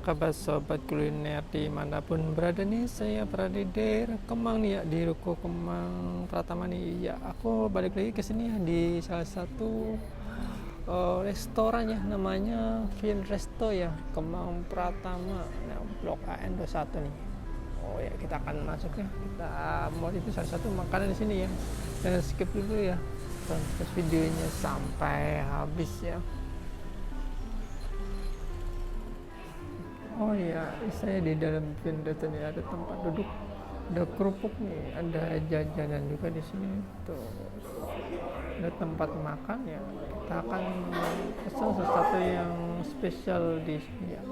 kabar sobat kuliner dimanapun berada nih? Saya berada di daerah Kemang nih ya, di Ruko Kemang Pratama nih ya. Aku balik lagi ke sini ya, di salah satu restoran ya, namanya Vin Resto ya, Kemang Pratama, nah, Blok AN 21 nih. Oh ya, kita akan masuk ya. Kita mau itu salah satu makanan di sini ya. Jangan skip dulu ya, tonton videonya sampai habis ya. Oh iya, saya di dalam Vindes ini ada tempat duduk, ada kerupuk nih, ada jajanan juga di sini. Tuh, ada tempat makan ya. Kita akan pesan sesuatu yang spesial di sini ya.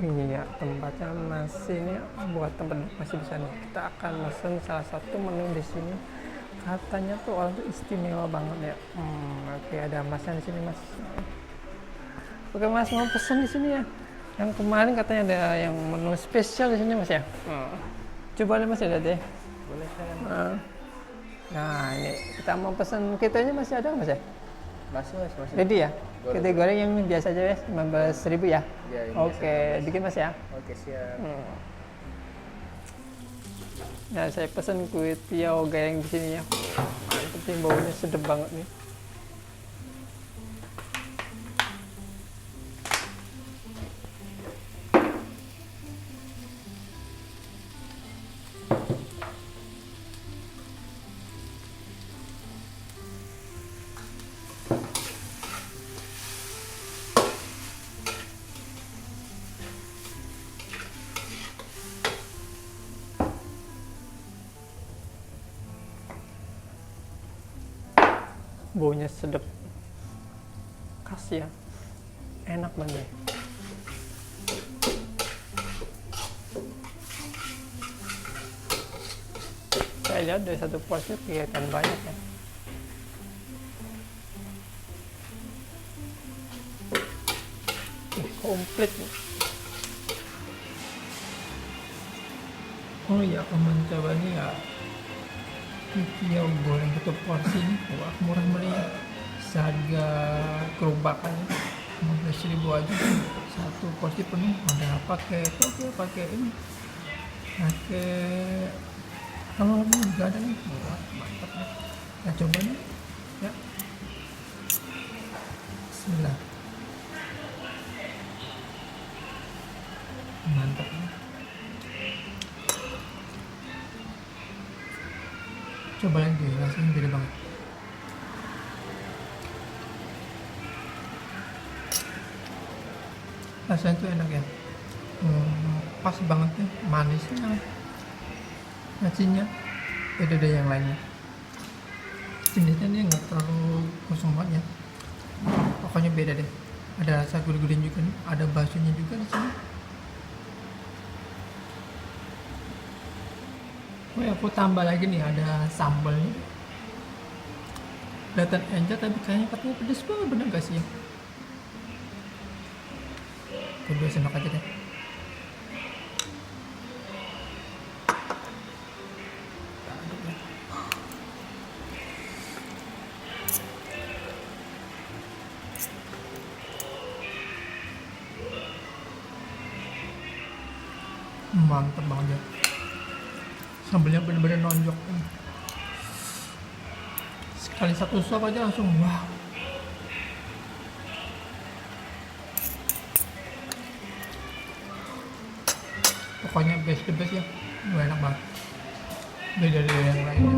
Ini ya tempatnya masih ini ya, buat tempat masih di sana. Kita akan pesan salah satu menu di sini. Katanya tuh orang tuh istimewa banget ya. Oke, ada masnya di sini mas. Oke mas, mau pesen di sini ya. Yang kemarin katanya ada yang menu spesial di sini mas ya. Coba deh mas ya deh. Boleh kan? Nah ini kita mau pesen kitanya masih ada mas ya? Masih. Ready ya? Boleh. Kita goreng yang biasa aja ya, 15.000 ya. Ya, yang Oke, biasa. bikin mas ya. Oke, siap. Nah saya pesen kue tiaw goreng di sini ya. Mantep nih, baunya sedap banget nih. Baunya sedap, khas ya, enak banget. Saya lihat dari satu porsi kelihatan banyak ya. Komplit. Oh iya, aku mencoba nih ya. Tiaw goreng satu porsi ini, wah murah meriah. Seharga kerubakan 15.000 aja, satu porsi penuh. Ada pakai toge, pakai ini, pakai telur juga ada nih. Wah mantap ya. Kita coba nih ya. Bismillah. Mantap ya. Coba lagi, rasanya beda banget. Rasanya tuh enak ya, pas banget ya, manisnya, nasinya beda dari yang lainnya. Jenisnya ini nggak terlalu kosong banget ya, pokoknya beda deh. Ada rasa gurih-gurih juga nih, ada baksonya juga di sini. Oh ya, aku tambah lagi nih, ada sambalnya. Kelihatan encer tapi kayaknya katanya pedes banget, bener gak sih ya? Kedua sendok aja deh. Mantap banget ya. Sambalnya bener-bener nonjok. Sekali satu suap aja langsung wow. Pokoknya best the best ya. Enak banget. Beda dari yang lainnya.